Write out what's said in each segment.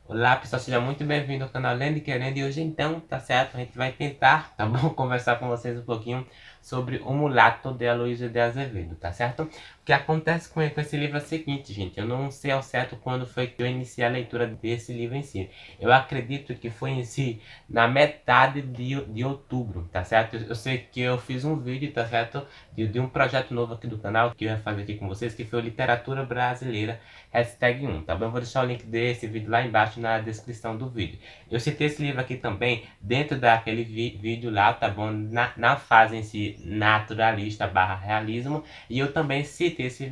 Olá pessoal, seja muito bem-vindo ao canal Lendo e Querendo. E hoje então, tá certo, a gente vai tentar, tá bom, conversar com vocês um pouquinho sobre O Mulato de Aloysio de Azevedo, tá certo? O que acontece com esse livro é o seguinte, gente, eu não sei ao certo quando foi que eu iniciei a leitura desse livro em si. Eu acredito que foi em si na metade de outubro, tá certo? Eu sei que eu fiz um vídeo, tá certo, de um projeto novo aqui do canal, que eu ia fazer aqui com vocês, que foi o Literatura Brasileira #1, tá bom? Eu vou deixar o link desse vídeo lá embaixo na descrição do vídeo. Eu citei esse livro aqui também dentro daquele vídeo lá, tá bom? Na fase em si naturalista / realismo, e eu também citei esse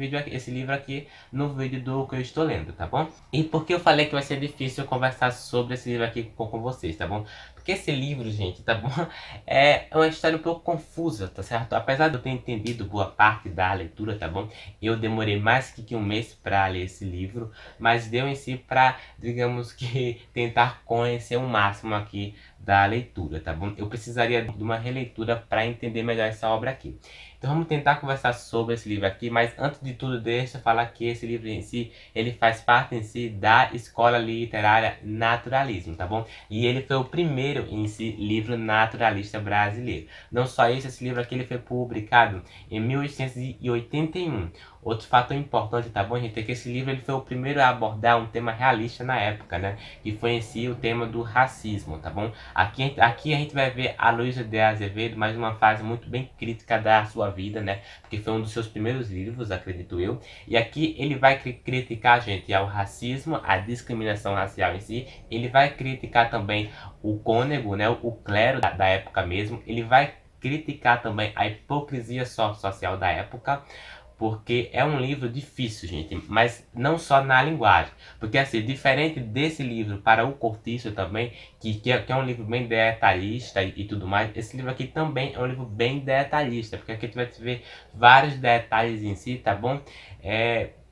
livro aqui no vídeo do que eu estou lendo, tá bom? E por que eu falei que vai ser difícil conversar sobre esse livro aqui com vocês, tá bom? Porque esse livro, gente, tá bom? É uma história um pouco confusa, tá certo? Apesar de eu ter entendido boa parte da leitura, tá bom? Eu demorei mais que um mês para ler esse livro, mas deu em si para, digamos que, tentar conhecer o máximo aqui da leitura, tá bom? Eu precisaria de uma releitura para entender melhor essa obra aqui. Então vamos tentar conversar sobre esse livro aqui, mas antes de tudo deixa eu falar que esse livro em si, ele faz parte em si da escola literária naturalismo, tá bom? E ele foi o primeiro em si livro naturalista brasileiro. Não só isso, esse livro aqui ele foi publicado em 1881. Outro fator importante, tá bom, gente, é que esse livro ele foi o primeiro a abordar um tema realista na época, né? Que foi em si o tema do racismo, tá bom? Aqui a gente vai ver Aloysio de Azevedo, mais uma fase muito bem crítica da sua vida, né? Porque foi um dos seus primeiros livros, acredito eu. E aqui ele vai criticar, gente, ao racismo, a discriminação racial em si. Ele vai criticar também o cônego, né? O clero da época mesmo. Ele vai criticar também a hipocrisia social da época. Porque é um livro difícil, gente, mas não só na linguagem. Porque assim, diferente desse livro para o Cortiço também, que é um livro bem detalhista e tudo mais, esse livro aqui também é um livro bem detalhista, porque aqui a gente vai ver vários detalhes em si, tá bom?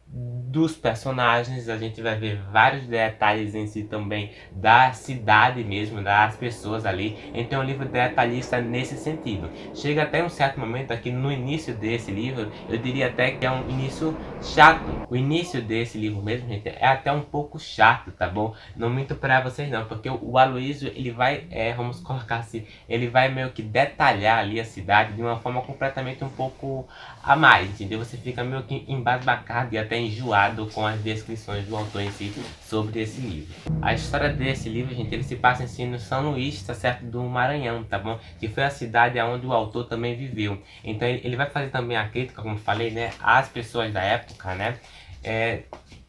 Dos personagens, a gente vai ver vários detalhes em si também, da cidade mesmo, das pessoas ali. Então é um livro detalhista nesse sentido. Chega até um certo momento aqui no início desse livro, eu diria até que é um início chato. O início desse livro mesmo, gente, é até um pouco chato, tá bom? Não minto pra vocês não, porque o Aloysio, ele vai, vamos colocar assim, ele vai meio que detalhar ali a cidade de uma forma completamente um pouco a mais, entendeu? Você fica meio que embasbacado e até enjoado com as descrições do autor em si sobre esse livro. A história desse livro, gente, ele se passa em si no São Luís, tá certo? Do Maranhão, tá bom? Que foi a cidade onde o autor também viveu. Então ele vai fazer também a crítica, como falei, né? Às pessoas da época, né?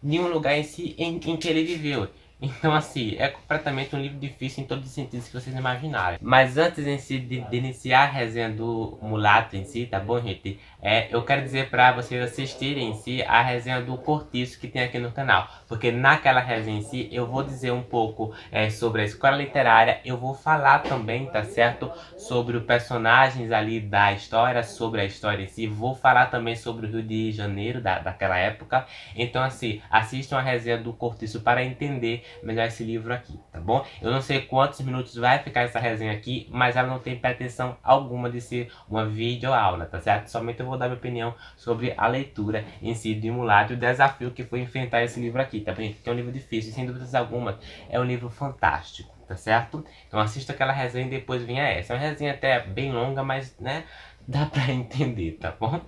De um lugar em si em que ele viveu. Então assim, é completamente um livro difícil em todos os sentidos que vocês imaginarem. Mas antes em si de iniciar a resenha do Mulato em si, tá bom, gente? Eu quero dizer para vocês assistirem em si a resenha do Cortiço que tem aqui no canal. Porque naquela resenha em si eu vou dizer um pouco sobre a escola literária. Eu vou falar também, tá certo? Sobre os personagens ali da história, sobre a história em si. Vou falar também sobre o Rio de Janeiro daquela época. Então assim, assistam a resenha do Cortiço para entender melhor esse livro aqui, tá bom? Eu não sei quantos minutos vai ficar essa resenha aqui, mas ela não tem pretensão alguma de ser uma videoaula, tá certo? Somente eu vou dar minha opinião sobre a leitura em si de Mulato e o desafio que foi enfrentar esse livro aqui, tá bem? Que é um livro difícil, sem dúvidas alguma, é um livro fantástico, tá certo? Então assista aquela resenha e depois venha essa. É uma resenha até bem longa, mas, né, dá pra entender, tá bom?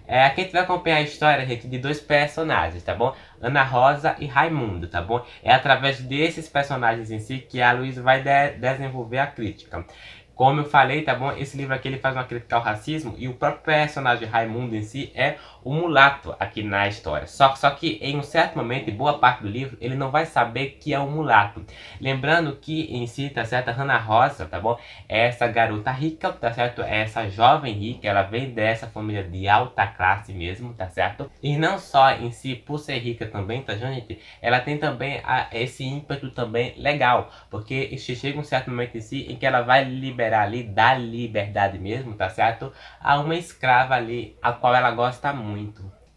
Aqui a gente vai acompanhar a história, gente, de dois personagens, tá bom? Ana Rosa e Raimundo, tá bom? É através desses personagens em si que a Luísa vai desenvolver a crítica. Como eu falei, tá bom? Esse livro aqui ele faz uma crítica ao racismo e o próprio personagem Raimundo em si é o mulato aqui na história. Só que em um certo momento, em boa parte do livro, ele não vai saber que é um mulato. Lembrando que em si, tá certo? A Ana Rosa, tá bom? É essa garota rica, tá certo? É essa jovem rica, ela vem dessa família de alta classe mesmo, tá certo? E não só em si, por ser rica também, tá gente? Ela tem também esse ímpeto também legal, porque chega um certo momento em si em que ela vai liberar ali, da liberdade mesmo, tá certo? A uma escrava ali, a qual ela gosta muito.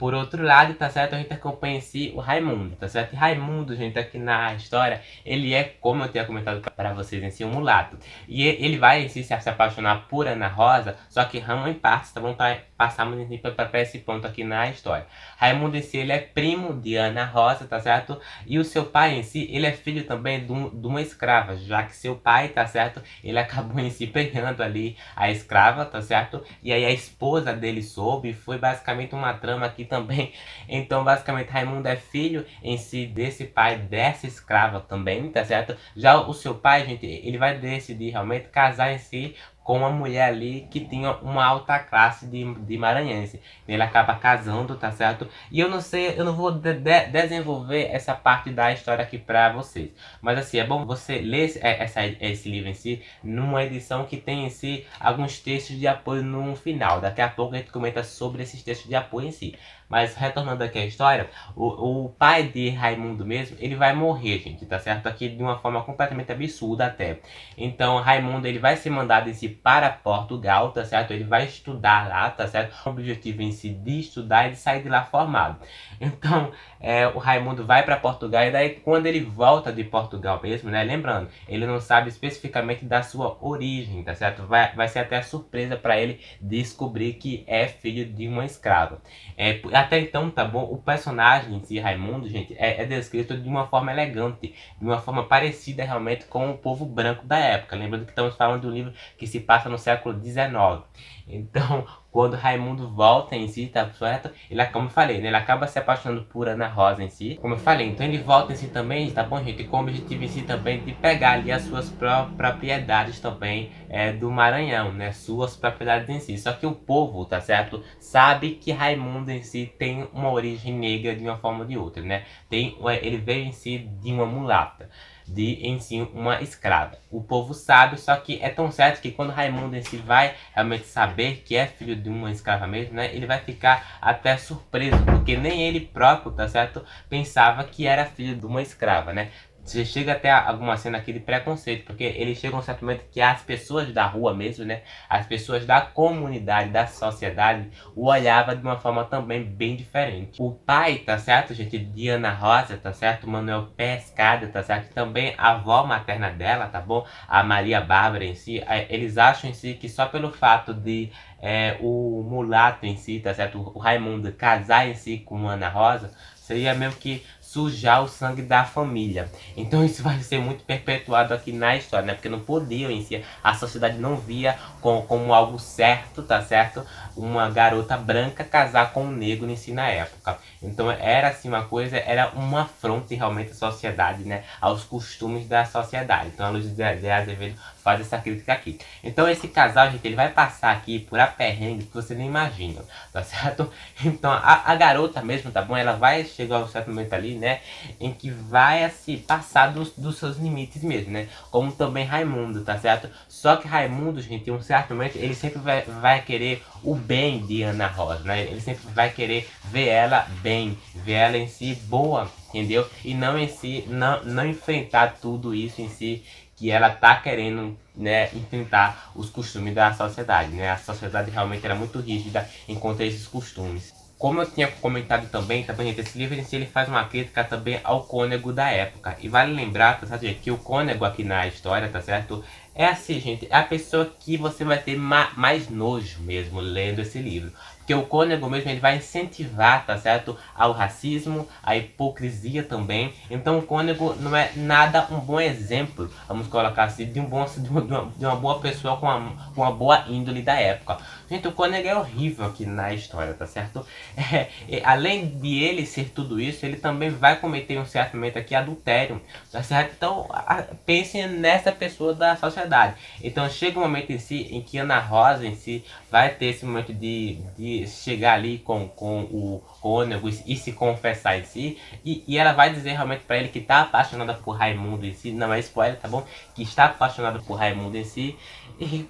Por outro lado, tá certo, a gente acompanha em si o Raimundo, tá certo? E Raimundo, gente, aqui na história, ele é, como eu tinha comentado para vocês em si, um mulato. E ele vai em si se apaixonar por Ana Rosa, só que Ramo em partes, tá bom? Passamos em si para esse ponto aqui na história. Raimundo em si, ele é primo de Ana Rosa, tá certo? E o seu pai em si, ele é filho também de uma escrava, já que seu pai, tá certo? Ele acabou em si pegando ali a escrava, tá certo? E aí a esposa dele soube, foi basicamente uma trama aqui também. Então, basicamente, Raimundo é filho em si desse pai, dessa escrava também, tá certo? Já o seu pai, gente, ele vai decidir realmente casar em si com uma mulher ali que tinha uma alta classe de maranhense. Ele acaba casando, tá certo? E eu não sei, eu não vou desenvolver essa parte da história aqui pra vocês. Mas assim, é bom você ler esse livro em si, numa edição que tem em si alguns textos de apoio no final. Daqui a pouco a gente comenta sobre esses textos de apoio em si. Mas retornando aqui à história, o pai de Raimundo mesmo, ele vai morrer, gente, tá certo? Aqui de uma forma completamente absurda até. Então Raimundo, ele vai ser mandado em si para Portugal, tá certo? Ele vai estudar lá, tá certo? O objetivo em si de estudar e de sair de lá formado. Então, o Raimundo vai para Portugal e daí quando ele volta de Portugal mesmo, né? Lembrando, ele não sabe especificamente da sua origem, tá certo? Vai ser até surpresa para ele descobrir que é filho de uma escrava. Até então, tá bom? O personagem em si, Raimundo, gente, é descrito de uma forma elegante, de uma forma parecida realmente com o povo branco da época. Lembrando que estamos falando de um livro que se passa no século XIX. Então, quando Raimundo volta em si, tá certo? Ele, como eu falei, né? Ele acaba se apaixonando por Ana Rosa em si. Como eu falei, então ele volta em si também, tá bom, gente? Com o objetivo em si também de pegar ali as suas propriedades também do Maranhão, né? Suas propriedades em si. Só que o povo, tá certo? Sabe que Raimundo em si tem uma origem negra de uma forma ou de outra, né? Ele veio em si de uma mulata, de em si uma escrava. O povo sabe, só que é tão certo que quando Raimundo em si vai realmente saber que é filho de uma escrava mesmo, né, ele vai ficar até surpreso, porque nem ele próprio, tá certo, pensava que era filho de uma escrava, né. Você chega até alguma cena aqui de preconceito, porque ele chega a um certo momento que as pessoas da rua mesmo, né, as pessoas da comunidade, da sociedade, o olhava de uma forma também bem diferente. O pai, tá certo, gente, de Ana Rosa, tá certo, Manuel Pescada, tá certo, também a avó materna dela, tá bom, a Maria Bárbara em si, eles acham em si que só pelo fato de o mulato em si, tá certo, o Raimundo casar em si com Ana Rosa, seria mesmo que sujar o sangue da família. Então isso vai ser muito perpetuado aqui na história, né? Porque não podiam em si, a sociedade não via como algo certo, tá certo? Uma garota branca casar com um negro em si na época. Então era assim uma coisa, era uma afronta realmente à sociedade, né? Aos costumes da sociedade. Então a Luiz de Azevedo faz essa crítica aqui. Então esse casal, gente, ele vai passar aqui por aperrengue que você nem imagina, tá certo? Então a garota mesmo, tá bom? Ela vai chegar a um certo momento ali, né? Em que vai assim, passar dos seus limites mesmo, né? Como também Raimundo, tá certo? Só que Raimundo, gente, em um certo momento, ele sempre vai querer o bem de Ana Rosa, né? Ele sempre vai querer ver ela bem, ver ela em si boa, entendeu? E não em si, não enfrentar tudo isso em si que ela tá querendo, né, enfrentar os costumes da sociedade, né? A sociedade realmente era muito rígida enquanto a esses costumes. Como eu tinha comentado também, tá bom, gente? Esse livro em si ele faz uma crítica também ao cônego da época. E vale lembrar, tá certo, gente, que o cônego aqui na história, tá certo? É assim, gente, é a pessoa que você vai ter mais nojo mesmo lendo esse livro. Porque o cônego mesmo, ele vai incentivar, tá certo? Ao racismo, à hipocrisia também. Então o cônego não é nada um bom exemplo, vamos colocar assim, de uma boa pessoa com uma boa índole da época. Gente, o cônego é horrível aqui na história, tá certo? Além de ele ser tudo isso, ele também vai cometer um certo momento aqui adultério, tá certo? Então pensem nessa pessoa da sociedade. Então chega um momento em si em que Ana Rosa em si vai ter esse momento de chegar ali com o cônego e se confessar em si, e ela vai dizer realmente para ele que tá apaixonada por Raimundo em si, não é spoiler, tá bom? Que está apaixonada por Raimundo em si,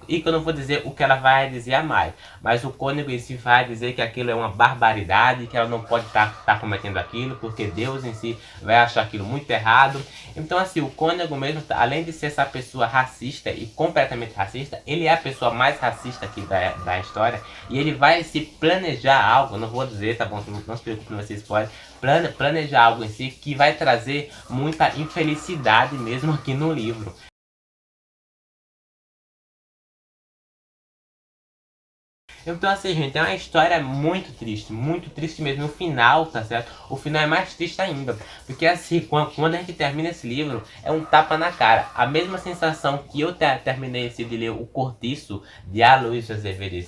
e que eu não vou dizer o que ela vai dizer a mais, mas o cônego em si vai dizer que aquilo é uma barbaridade, que ela não pode estar cometendo aquilo, porque Deus em si vai achar aquilo muito errado. Então assim, o cônego mesmo, além de ser essa pessoa racista, racista e completamente racista, ele é a pessoa mais racista aqui da história, e ele vai se planejar algo, não vou dizer, tá bom, não se preocupe, não vai ser spoiler, planejar algo em si que vai trazer muita infelicidade mesmo aqui no livro. Então assim, gente, é uma história muito triste mesmo. O final, tá certo? O final é mais triste ainda. Porque assim, quando a gente termina esse livro, é um tapa na cara. A mesma sensação que eu terminei de ler O Cortiço, de Aloysio Azevedo,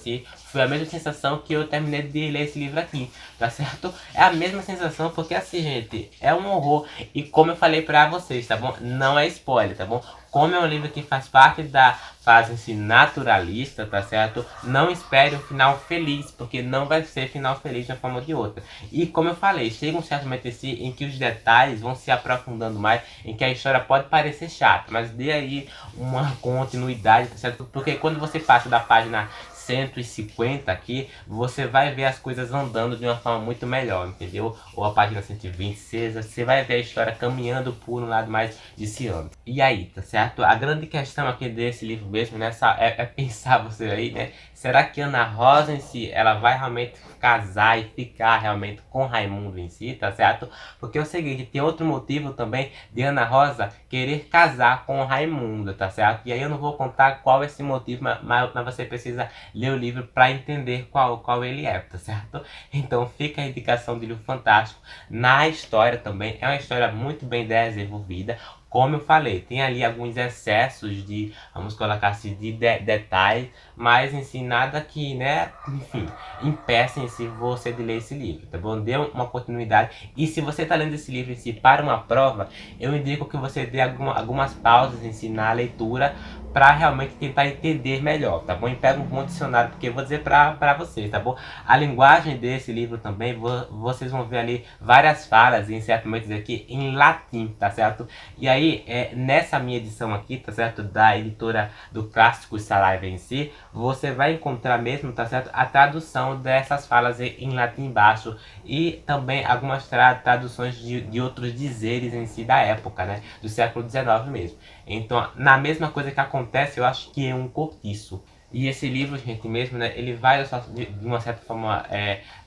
foi a mesma sensação que eu terminei de ler esse livro aqui, tá certo? É a mesma sensação porque assim, gente, é um horror. E como eu falei pra vocês, tá bom? Não é spoiler, tá bom? Como é um livro que faz parte da fase assim, naturalista, tá certo? Não espere um final feliz, porque não vai ser final feliz de uma forma ou de outra. E como eu falei, chega um certo momento assim, em que os detalhes vão se aprofundando mais, em que a história pode parecer chata, mas dê aí uma continuidade, tá certo? Porque quando você passa da página 150 aqui, você vai ver as coisas andando de uma forma muito melhor, entendeu? Ou a página 126, você vai ver a história caminhando por um lado mais viciante. E aí, tá certo? A grande questão aqui desse livro mesmo, né, é pensar você aí, né? Será que Ana Rosa em si, ela vai realmente casar e ficar realmente com Raimundo em si, tá certo? Porque é o seguinte, tem outro motivo também de Ana Rosa querer casar com Raimundo, tá certo? E aí eu não vou contar qual é esse motivo, mas você precisa ler o livro para entender qual ele é, tá certo? Então fica a indicação de livro fantástico. Na história também, é uma história muito bem desenvolvida. Como eu falei, tem ali alguns excessos de, vamos colocar assim, de detalhes, mas em si nada que, né, enfim, impeça em si você de ler esse livro, tá bom? Dê uma continuidade. E se você está lendo esse livro em si para uma prova, eu indico que você dê algumas pausas em si na leitura, para realmente tentar entender melhor, tá bom? E pega um bom dicionário, porque eu vou dizer para vocês, tá bom? A linguagem desse livro também, vocês vão ver ali várias falas, em certo momento aqui, em latim, tá certo? E aí, nessa minha edição aqui, tá certo? Da editora do Clássico Saraiva em si, você vai encontrar mesmo, tá certo? A tradução dessas falas em latim embaixo, e também algumas traduções de outros dizeres em si da época, né? Do século XIX mesmo. Então, na mesma coisa que acontece, eu acho que é um cortiço. E esse livro, gente, mesmo, né, ele vai, de uma certa forma,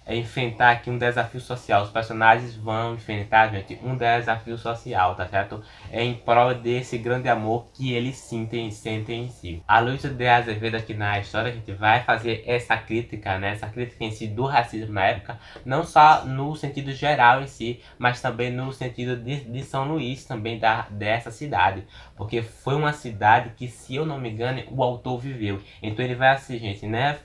enfrentar aqui um desafio social. Os personagens vão enfrentar, gente, um desafio social, tá certo? Em prol desse grande amor que eles sentem em si. A Aloysio de Azevedo aqui na história, a gente vai fazer essa crítica, né? Essa crítica em si do racismo na época, não só no sentido geral em si, mas também no sentido de São Luís, também dessa cidade. Porque foi uma cidade que, se eu não me engano, o autor viveu. Então ele vai assim, gente, né?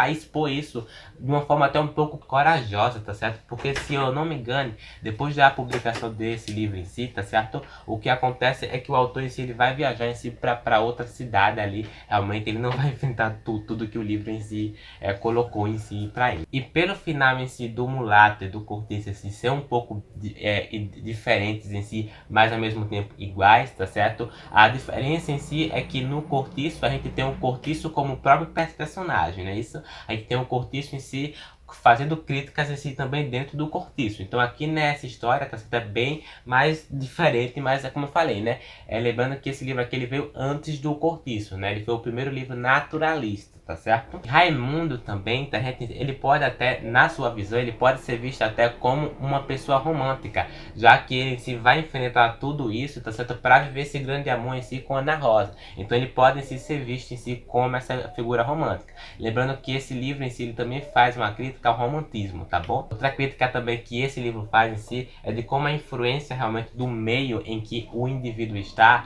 Expor isso de uma forma até um pouco corajosa, tá certo? Porque, se eu não me engano, depois da publicação desse livro em si, tá certo? O que acontece é que o autor em si, ele vai viajar em si para outra cidade ali. Realmente ele não vai enfrentar tudo que o livro em si colocou em si para ele. E pelo final em si do Mulato e do Cortiço assim, ser um pouco diferentes em si, mas ao mesmo tempo iguais, tá certo? A diferença em si é que no Cortiço a gente tem um Cortiço como o próprio personagem, né? Isso, a gente tem um Cortiço em si fazendo críticas em si também dentro do Cortiço. Então aqui nessa história, tá certo? É bem mais diferente, mas é como eu falei, né? Lembrando que esse livro aqui ele veio antes do Cortiço, né? Ele foi o primeiro livro naturalista, tá certo? Raimundo também, tá, gente? Ele pode até, na sua visão, ele pode ser visto até como uma pessoa romântica, já que ele se vai enfrentar tudo isso, tá certo? Para viver esse grande amor em si com Ana Rosa. Então ele pode em si ser visto em si como essa figura romântica. Lembrando que esse livro em si ele também faz uma crítica ao romantismo, tá bom? Outra crítica também que esse livro faz em si é de como a influência realmente do meio em que o indivíduo está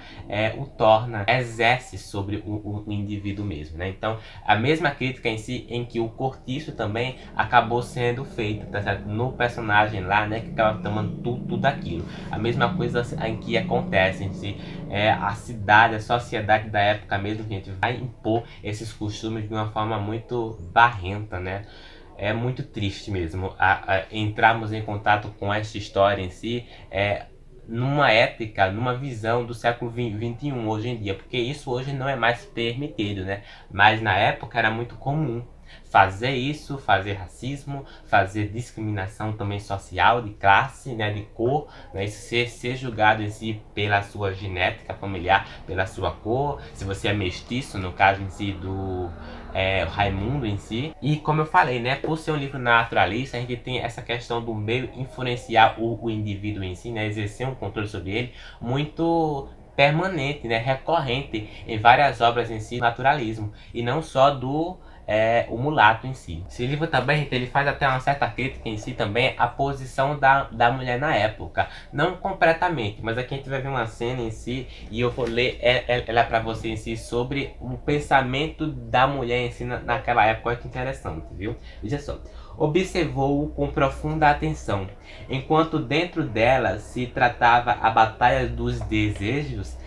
o torna, exerce sobre o indivíduo mesmo, né? Então a mesma crítica em si em que o Cortiço também acabou sendo feita, tá certo? No personagem lá, né, que acaba tomando tudo aquilo. A mesma coisa em que acontece em si, a cidade, a sociedade da época mesmo, que a gente vai impor esses costumes de uma forma muito barrenta, né? É muito triste mesmo entrarmos em contato com essa história em si, numa ética, numa visão do século XXI hoje em dia, porque isso hoje não é mais permitido, né? Mas na época era muito comum. fazer isso, fazer racismo, fazer discriminação também social, de classe, né, de cor, né, isso ser julgado em si pela sua genética familiar, pela sua cor, se você é mestiço, no caso em si do Raimundo em si. E como eu falei, né, por ser um livro naturalista, a gente tem essa questão do meio influenciar o indivíduo em si, né, exercer um controle sobre ele muito permanente, né, recorrente em várias obras em si, naturalismo, e não só do o mulato em si. Esse livro também, gente, ele faz até uma certa crítica em si também a posição da mulher na época. Não completamente, mas aqui a gente vai ver uma cena em si e eu vou ler ela pra você em si sobre o pensamento da mulher em si naquela época. Olha que interessante, viu? Veja só. Observou-o com profunda atenção. Enquanto dentro dela se tratava a batalha dos desejos,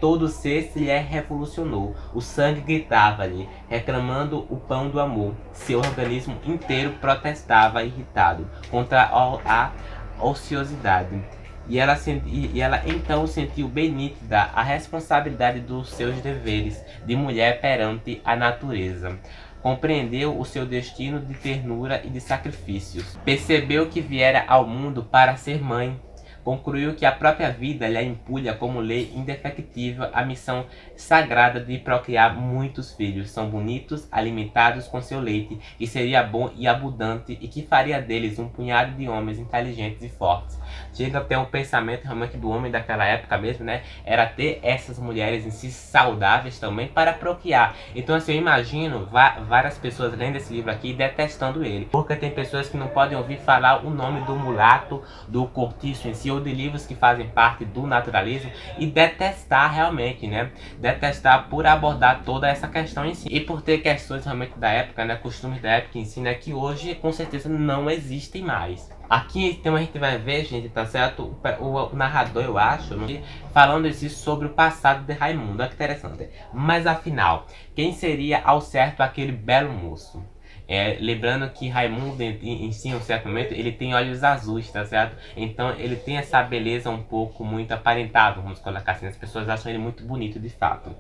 todo o ser se lhe revolucionou. O sangue gritava-lhe, reclamando o pão do amor. Seu organismo inteiro protestava irritado contra a ociosidade. E ela então sentiu bem nítida a responsabilidade dos seus deveres de mulher perante a natureza. Compreendeu o seu destino de ternura e de sacrifícios. Percebeu que viera ao mundo para ser mãe. Concluiu que a própria vida lhe impunha como lei indefectível a missão sagrada de procriar muitos filhos. São bonitos, alimentados com seu leite, que seria bom e abundante e que faria deles um punhado de homens inteligentes e fortes. Chega até um pensamento realmente do homem daquela época mesmo, né? Era ter essas mulheres em si saudáveis também para procriar. Então assim, eu imagino várias pessoas lendo esse livro aqui detestando ele. Porque tem pessoas que não podem ouvir falar o nome do mulato, do cortiço em si, ou de livros que fazem parte do naturalismo e detestar realmente, né? Detestar por abordar toda essa questão em si. E por ter questões realmente da época, né? Costumes da época em si, né? Que hoje com certeza não existem mais. Aqui então a gente vai ver, gente, tá certo? O narrador, eu acho, falando assim sobre o passado de Raimundo. Olha que interessante. Mas afinal, quem seria ao certo aquele belo moço? Lembrando que Raimundo em si, em um certo momento, ele tem olhos azuis, tá certo? Então ele tem essa beleza um pouco muito aparentável, vamos colocar assim. As pessoas acham ele muito bonito de fato.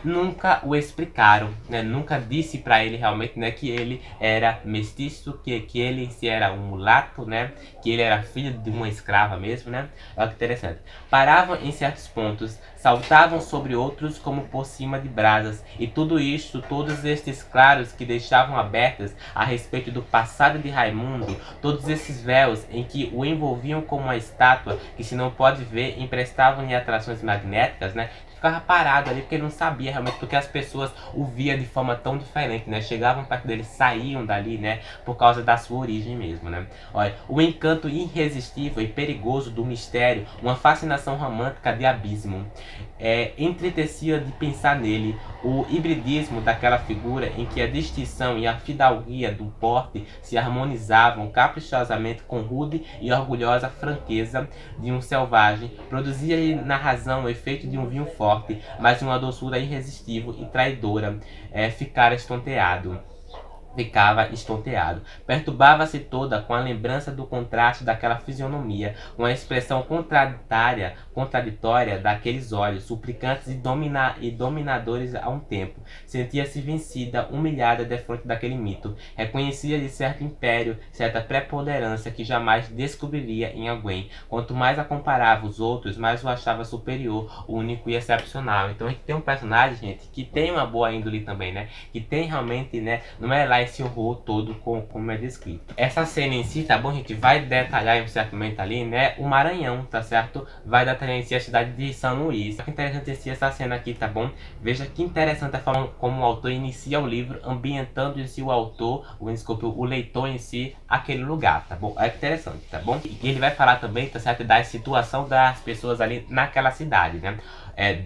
Nunca o explicaram, né? Nunca disse pra ele realmente, né, que ele era mestiço, que ele em si era um mulato, né? Que ele era filho de uma escrava mesmo, né? Olha que interessante. Paravam em certos pontos, saltavam sobre outros como por cima de brasas. E tudo isto, todos estes claros que deixavam abertas a respeito do passado de Raimundo, todos esses véus em que o envolviam como uma estátua que se não pode ver, emprestavam-lhe atrações magnéticas, né? Ficava parado ali porque ele não sabia realmente, porque as pessoas o via de forma tão diferente, né? Chegavam perto dele, saíam dali, né? Por causa da sua origem mesmo, né? Olha, o encanto irresistível e perigoso do mistério, uma fascinação romântica de abismo. Entristecia de pensar nele, o hibridismo daquela figura em que a distinção e a fidalguia do porte se harmonizavam caprichosamente com rude e orgulhosa franqueza de um selvagem, produzia-lhe na razão o efeito de um vinho forte, mas de uma doçura irresistível e traidora. Ficava estonteado. Perturbava-se toda com a lembrança do contraste daquela fisionomia, com a expressão contraditória daqueles olhos, suplicantes e dominadores a um tempo. Sentia-se vencida, humilhada defronte daquele mito. Reconhecia-lhe certo império, certa preponderância que jamais descobriria em alguém. Quanto mais a comparava os outros, mais o achava superior, único e excepcional. Então a gente tem um personagem, gente, que tem uma boa índole também, né? Que tem realmente, né? Não é lá esse horror todo como é descrito. Essa cena em si, tá bom, gente? Vai detalhar em um certo momento ali, né? O Maranhão, tá certo? Vai detalhar em si a cidade de São Luís. Que interessante em si essa cena aqui, tá bom? Veja que interessante a forma como o autor inicia o livro, ambientando em si o leitor em si, aquele lugar, tá bom? É interessante, tá bom? E ele vai falar também, tá certo? Da situação das pessoas ali naquela cidade, né?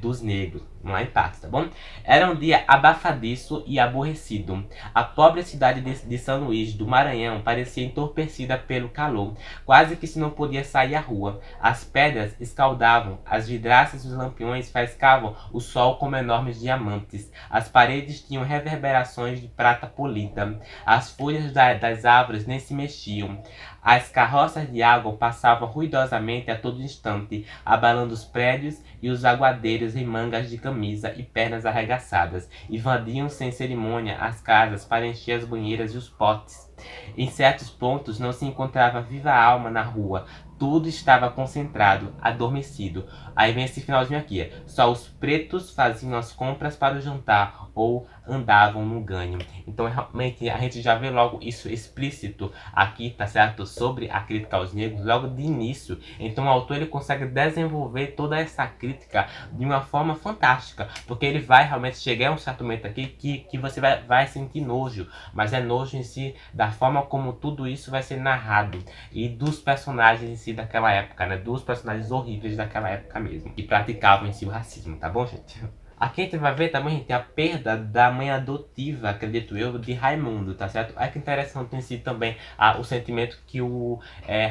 Dos negros, lá em Patos, tá bom? Era um dia abafadiço e aborrecido. A pobre cidade de São Luís do Maranhão parecia entorpecida pelo calor, quase que se não podia sair à rua. As pedras escaldavam, as vidraças e os lampiões faiscavam o sol como enormes diamantes. As paredes tinham reverberações de prata polida. As folhas das árvores nem se mexiam. As carroças de água passavam ruidosamente a todo instante, abalando os prédios e os aguadeiros em mangas de camisa e pernas arregaçadas. Invadiam sem cerimônia as casas para encher as banheiras e os potes. Em certos pontos não se encontrava viva alma na rua. Tudo estava concentrado, adormecido. Aí vem esse finalzinho aqui. Só os pretos faziam as compras para o jantar ou andavam no ganho. Então realmente a gente já vê logo isso explícito aqui, tá certo? Sobre a crítica aos negros, logo de início. Então o autor ele consegue desenvolver toda essa crítica de uma forma fantástica. Porque ele vai realmente chegar a um certo momento aqui que você vai sentir nojo. Mas é nojo em si da forma como tudo isso vai ser narrado. E dos personagens em si daquela época, né? Dos personagens horríveis daquela época mesmo. Que praticavam em si o racismo, tá bom, gente? Aqui a gente vai ver também, gente, a perda da mãe adotiva, acredito eu, de Raimundo, tá certo? Olha que interessante em si também o sentimento que o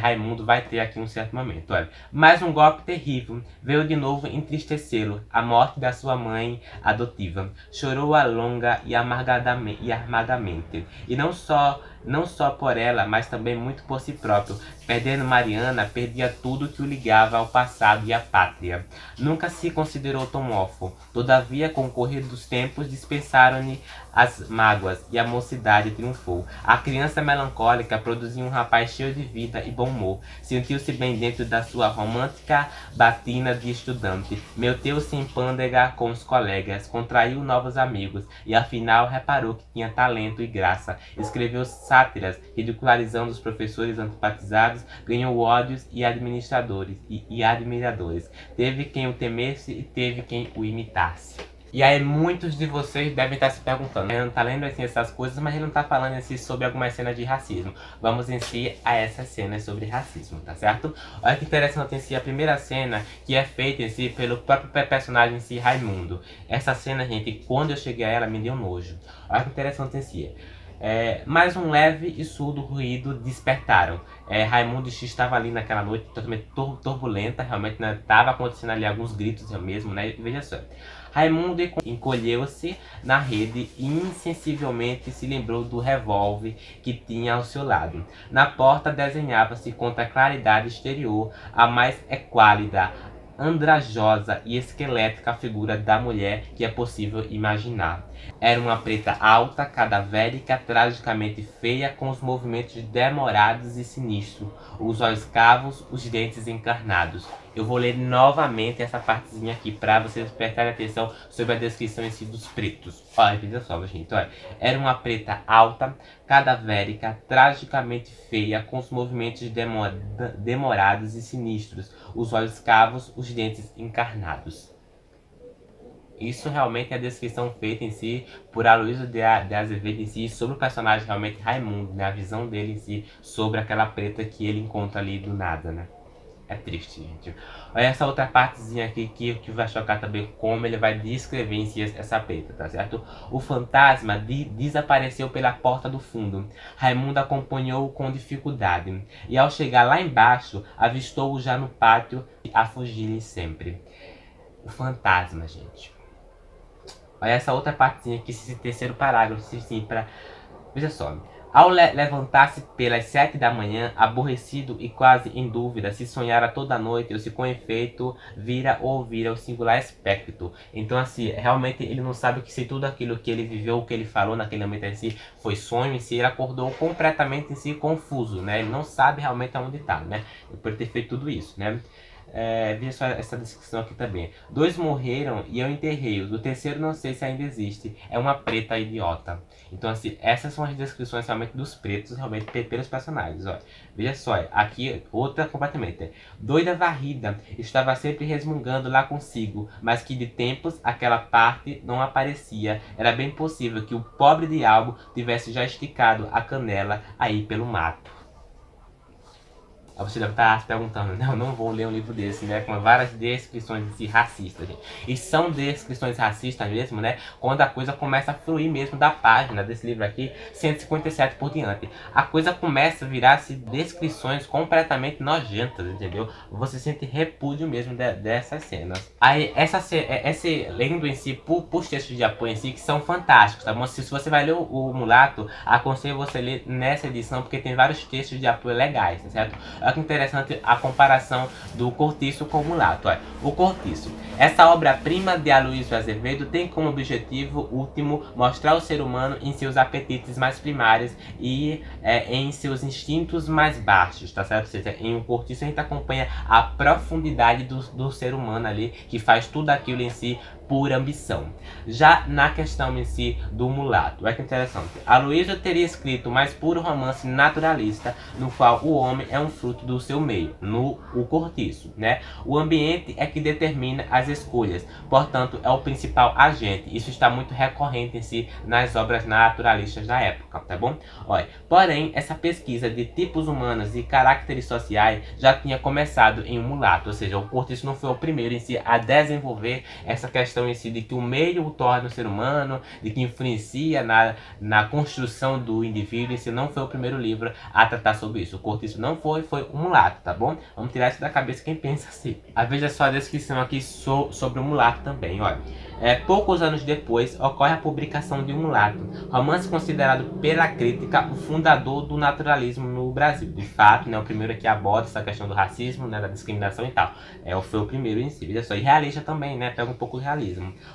Raimundo vai ter aqui em um certo momento. Olha, mais um golpe terrível veio de novo entristecê-lo, a morte da sua mãe adotiva. Chorou a longa e amargamente. E não só por ela, mas também muito por si próprio. Perdendo Mariana, perdia tudo que o ligava ao passado e à pátria. Nunca se considerou tão órfão. Todavia, com o correr dos tempos, dispensaram-lhe as mágoas e a mocidade triunfou. A criança melancólica produziu um rapaz cheio de vida e bom humor. Sentiu-se bem dentro da sua romântica batina de estudante. Meteu-se em pândega com os colegas, contraiu novos amigos e afinal reparou que tinha talento e graça. Escreveu sátiras, ridicularizando os professores antipatizados, ganhou ódios e administradores e admiradores. Teve quem o temesse e teve quem o imitasse. E aí muitos de vocês devem estar se perguntando, ele não está lendo assim essas coisas, mas ele não está falando assim sobre algumas cenas de racismo. Vamos em si a essas cenas sobre racismo, tá certo? Olha que interessante em si a primeira cena que é feita em si pelo próprio personagem em si, Raimundo. Essa cena, gente, quando eu cheguei a ela me deu nojo. Olha que interessante em si. Mais um leve e surdo ruído despertaram. Raimundo estava ali naquela noite totalmente turbulenta, realmente estava acontecendo ali alguns gritos mesmo, né? Veja só. Raimundo encolheu-se na rede e insensivelmente se lembrou do revólver que tinha ao seu lado. Na porta desenhava-se contra a claridade exterior a mais equálida, andrajosa e esquelética figura da mulher que é possível imaginar. Era uma preta alta, cadavérica, tragicamente feia, com os movimentos demorados e sinistros, os olhos cavos, os dentes encarnados. Eu vou ler novamente essa partezinha aqui para vocês prestarem atenção sobre a descrição em si dos pretos. Olha, veja só, gente, olha. Era uma preta alta, cadavérica, tragicamente feia, com os movimentos demorados e sinistros, os olhos cavos, os dentes encarnados. Isso realmente é a descrição feita em si por Aloysio de Azevedo em si sobre o personagem realmente Raimundo, né? A visão dele em si sobre aquela preta que ele encontra ali do nada, né? É triste, gente. Olha essa outra partezinha aqui que vai chocar também como ele vai descrever em si essa preta, tá certo? O fantasma desapareceu pela porta do fundo. Raimundo acompanhou-o com dificuldade. E ao chegar lá embaixo, avistou-o já no pátio a fugirem sempre. O fantasma, gente. Olha essa outra partezinha aqui, esse terceiro parágrafo, assim, para... Veja só. Ao levantar-se pelas 7 da manhã, aborrecido e quase em dúvida se sonhara toda a noite ou se com efeito vira ou ouvira o singular espectro. Então assim, realmente ele não sabe se tudo aquilo que ele viveu, o que ele falou naquele momento em si, foi sonho em si, ele acordou completamente em si confuso, né? Ele não sabe realmente aonde está, né? Por ter feito tudo isso, né? Veja só essa descrição aqui também. 2 morreram e eu enterrei-os. O terceiro não sei se ainda existe. É uma preta idiota. Então assim, essas são as descrições realmente dos pretos, realmente pelos personagens. Ó. Veja só, aqui outra completamente. Doida varrida, estava sempre resmungando lá consigo, mas que de tempos aquela parte não aparecia. Era bem possível que o pobre diabo tivesse já esticado a canela aí pelo mato. Aí você deve estar se perguntando, não, eu não vou ler um livro desse, né? Com várias descrições racistas, gente. E são descrições racistas mesmo, né? Quando a coisa começa a fluir mesmo da página desse livro aqui, 157 por diante. A coisa começa a virar-se descrições completamente nojentas, entendeu? Você sente repúdio mesmo dessas cenas. Aí, lendo em si, os textos de apoio em si, que são fantásticos, tá bom? Se você vai ler o Mulato, aconselho você ler nessa edição, porque tem vários textos de apoio legais, tá certo? Olha que interessante a comparação do Cortiço com o Mulato. Olha, o Cortiço. Essa obra-prima de Aloysio Azevedo tem como objetivo último mostrar o ser humano em seus apetites mais primários e em seus instintos mais baixos, tá certo? Ou seja, em O Cortiço a gente acompanha a profundidade do ser humano ali, que faz tudo aquilo em si por ambição. Já na questão em si do Mulato, é que interessante. Aloysio teria escrito o mais puro romance naturalista, no qual o homem é um fruto do seu meio, no O Cortiço, né? O ambiente é que determina as escolhas, portanto é o principal agente. Isso está muito recorrente em si nas obras naturalistas da época, tá bom? Olha, porém, essa pesquisa de tipos humanos e caracteres sociais já tinha começado em O Mulato, ou seja, O Cortiço não foi o primeiro em si a desenvolver essa questão em si de que o meio o torna o ser humano, de que influencia na construção do indivíduo. Esse não foi o primeiro livro a tratar sobre isso. O Cortiço não foi O Mulato, tá bom? Vamos tirar isso da cabeça quem pensa assim. Veja só a descrição aqui sobre o Mulato também, olha. Poucos anos depois, ocorre a publicação de O Mulato, romance considerado pela crítica o fundador do naturalismo no Brasil. De fato, né, o primeiro que aborda essa questão do racismo, né, da discriminação e tal. Foi o primeiro em si. Veja só, e realista também, né, pega um pouco de realismo.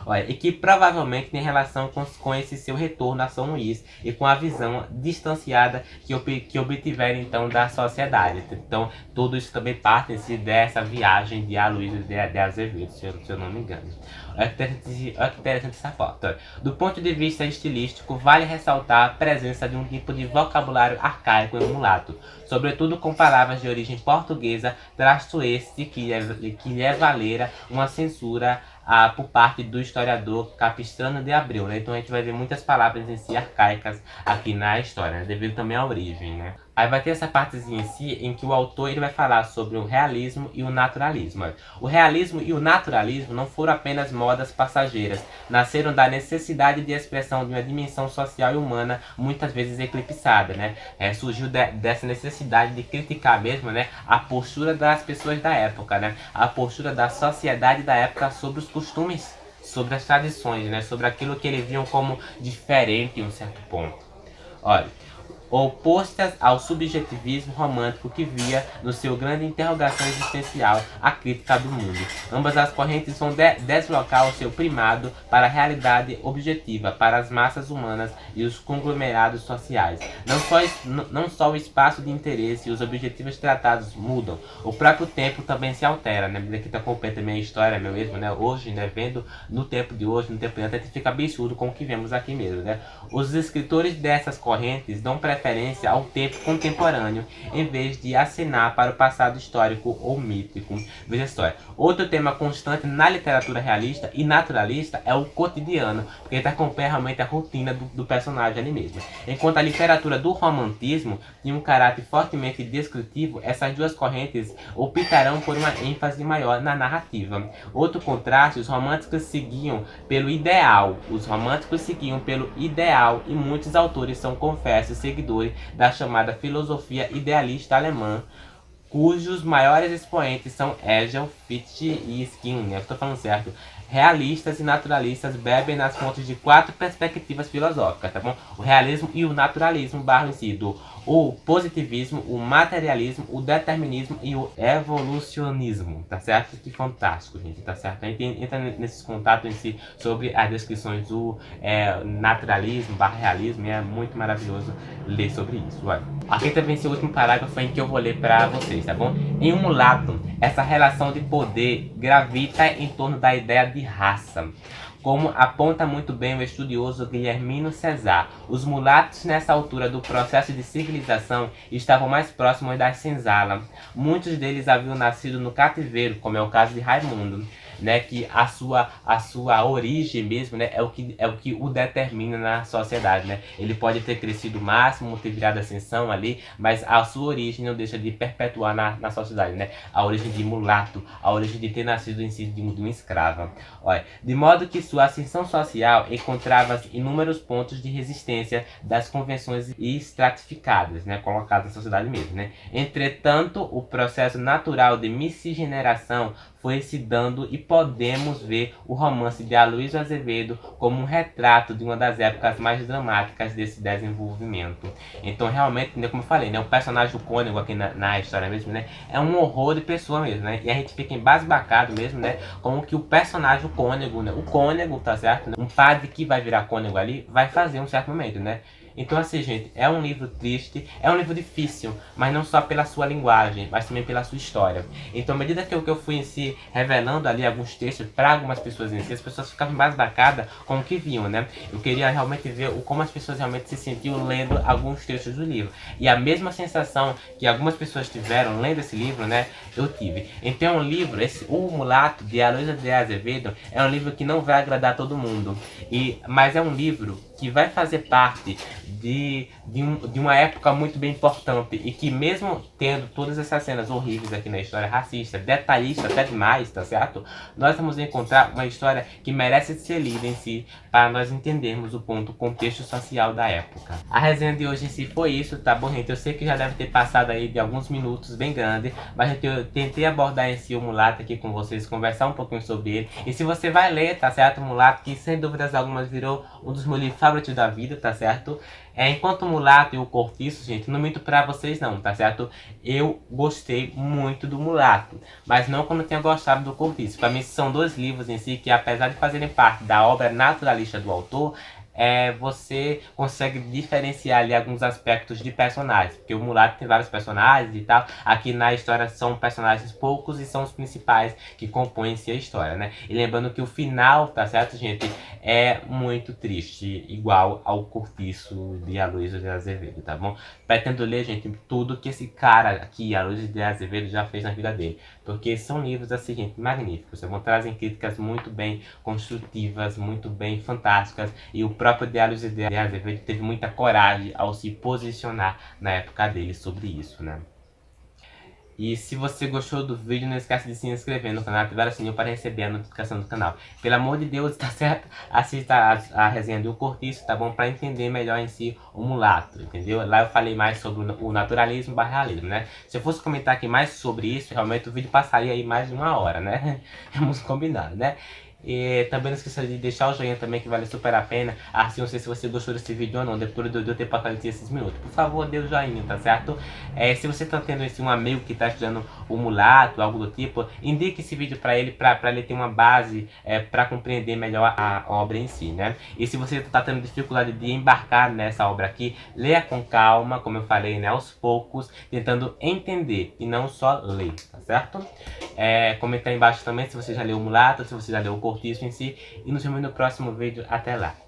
Olha, e que provavelmente tem relação com esse seu retorno a São Luís e com a visão distanciada que obtiveram então da sociedade. Então, tudo isso também parte em si dessa viagem de Aloysio de Azevedo, se eu não me engano. Olha que interessante essa foto. Do ponto de vista estilístico, vale ressaltar a presença de um tipo de vocabulário arcaico em Mulato, sobretudo com palavras de origem portuguesa, traço este que lhe valera uma censura por parte do historiador Capistrano de Abreu, né? Então a gente vai ver muitas palavras em si arcaicas aqui na história, né? Devido também à origem, né? Aí vai ter essa partezinha em si em que o autor ele vai falar sobre o realismo e o naturalismo. O realismo e o naturalismo não foram apenas modas passageiras, nasceram da necessidade de expressão de uma dimensão social e humana muitas vezes eclipsada, né? Surgiu dessa necessidade de criticar mesmo, né, a postura das pessoas da época, né? A postura da sociedade da época sobre os costumes, sobre as tradições, né? Sobre aquilo que eles viam como diferente em um certo ponto. Olha, opostas ao subjetivismo romântico que via no seu grande interrogação existencial a crítica do mundo. Ambas as correntes vão deslocar o seu primado para a realidade objetiva, para as massas humanas e os conglomerados sociais. Não só o espaço de interesse e os objetivos tratados mudam, o próprio tempo também se altera, né? Aqui tá acompanhando a minha história, meu mesmo, né? Hoje, né? Vendo no tempo de hoje, no tempo de antes, a gente fica absurdo com o que vemos aqui mesmo, né? Os escritores dessas correntes dão preferência ao tempo contemporâneo, em vez de acenar para o passado histórico ou mítico. Veja só, outro tema constante na literatura realista e naturalista é o cotidiano, porque a gente acompanha realmente a rotina do personagem ali mesmo. Enquanto a literatura do romantismo tem um caráter fortemente descritivo, essas duas correntes optarão por uma ênfase maior na narrativa. Outro contraste, os românticos seguiam pelo ideal. E muitos autores são confessos seguidores da chamada filosofia idealista alemã, cujos maiores expoentes são Hegel, Fichte e Skinner, estou falando certo. Realistas e naturalistas bebem nas fontes de 4 perspectivas filosóficas, tá bom? O realismo e o naturalismo barram em si o positivismo, o materialismo, o determinismo e o evolucionismo, tá certo? Que fantástico, gente, tá certo? A gente entra nesses contatos em si sobre as descrições do naturalismo barra realismo, e é muito maravilhoso ler sobre isso. Olha. Aqui também esse último parágrafo em que eu vou ler pra vocês, tá bom? Em O Mulato, essa relação de poder gravita em torno da ideia de raça. Como aponta muito bem o estudioso Guilhermino Cesar, os mulatos nessa altura do processo de civilização estavam mais próximos das senzalas. Muitos deles haviam nascido no cativeiro, como é o caso de Raimundo. né, que a sua origem mesmo, né, é o que o determina na sociedade, né. Ele pode ter crescido o máximo, ter virado ascensão ali, mas a sua origem não deixa de perpetuar na sociedade, né, a origem de mulato, a origem de ter nascido em si de uma escrava. Olha, de modo que sua ascensão social encontrava inúmeros pontos de resistência das convenções estratificadas, né, colocadas na sociedade mesmo, né. Entretanto, o processo natural de miscigenação foi se dando e podemos ver o romance de Aloysio Azevedo como um retrato de uma das épocas mais dramáticas desse desenvolvimento. Então, realmente, né, como eu falei, né, o personagem do cônego aqui na história mesmo, né, é um horror de pessoa mesmo, né, e a gente fica embasbacado mesmo, né, como que o personagem, o cônego, né, o cônego, tá certo, né, um padre que vai virar cônego ali, vai fazer um certo momento, né. Então, assim, gente, é um livro triste, é um livro difícil, mas não só pela sua linguagem, mas também pela sua história. Então, à medida que eu fui em si revelando ali alguns textos para algumas pessoas em si, as pessoas ficavam embasbacadas com o que viam, né? Eu queria realmente ver como as pessoas realmente se sentiam lendo alguns textos do livro. E a mesma sensação que algumas pessoas tiveram lendo esse livro, né, eu tive. Então, é um livro, O Mulato, de Aloysio de Azevedo, é um livro que não vai agradar todo mundo, mas é um livro que vai fazer parte de uma época muito bem importante e que, mesmo tendo todas essas cenas horríveis aqui na história, racista, detalhista até demais, tá certo? Nós vamos encontrar uma história que merece ser lida em si para nós entendermos o contexto social da época. A resenha de hoje em si foi isso, tá bom, gente? Eu sei que já deve ter passado aí de alguns minutos bem grande, mas eu tentei abordar em si o Mulato aqui com vocês, conversar um pouquinho sobre ele. E se você vai ler, tá certo, o Mulato, que sem dúvidas algumas virou um dos meus livros favoritos da vida, tá certo? Enquanto o Mulato e o Cortiço, gente, não minto pra vocês não, tá certo? Eu gostei muito do Mulato, mas não como eu tinha gostado do Cortiço. Pra mim, são dois livros em si que, apesar de fazerem parte da obra naturalista do autor, você consegue diferenciar ali alguns aspectos de personagens, porque o Mulato tem vários personagens e tal. Aqui na história são personagens poucos e são os principais que compõem-se a história, né? E lembrando que o final, tá certo, gente, é muito triste, igual ao Cortiço de Aloysio de Azevedo, tá bom? Pretendo ler, gente, tudo que esse cara aqui, Aloysio de Azevedo, já fez na vida dele, porque são livros, assim, gente, magníficos. Trazem críticas muito bem construtivas, muito bem fantásticas, e o próprio Aloysio de Azevedo teve muita coragem ao se posicionar na época dele sobre isso, né? E se você gostou do vídeo, não esquece de se inscrever no canal, ativar o sininho para receber a notificação do canal. Pelo amor de Deus, tá certo? Assista a resenha do Cortiço, tá bom? Para entender melhor em si o Mulato, entendeu? Lá eu falei mais sobre o naturalismo e realismo, né? Se eu fosse comentar aqui mais sobre isso, realmente o vídeo passaria aí mais de 1 hora, né? Vamos combinar, né? E também não esqueça de deixar o joinha também, que vale super a pena. Assim, não sei se você gostou desse vídeo ou não, depois de eu ter passado esses minutos. Por favor, dê o joinha, tá certo? Se você tá tendo um amigo que tá estudando o Mulato, algo do tipo, indique esse vídeo pra ele ter uma base pra compreender melhor a obra em si, né? E se você tá tendo dificuldade de embarcar nessa obra aqui, leia com calma, como eu falei, né? Aos poucos, tentando entender e não só ler, tá certo? Comenta aí embaixo também se você já leu o Mulato, se você já leu o Cortiço em si. E nos vemos no próximo vídeo. Até lá!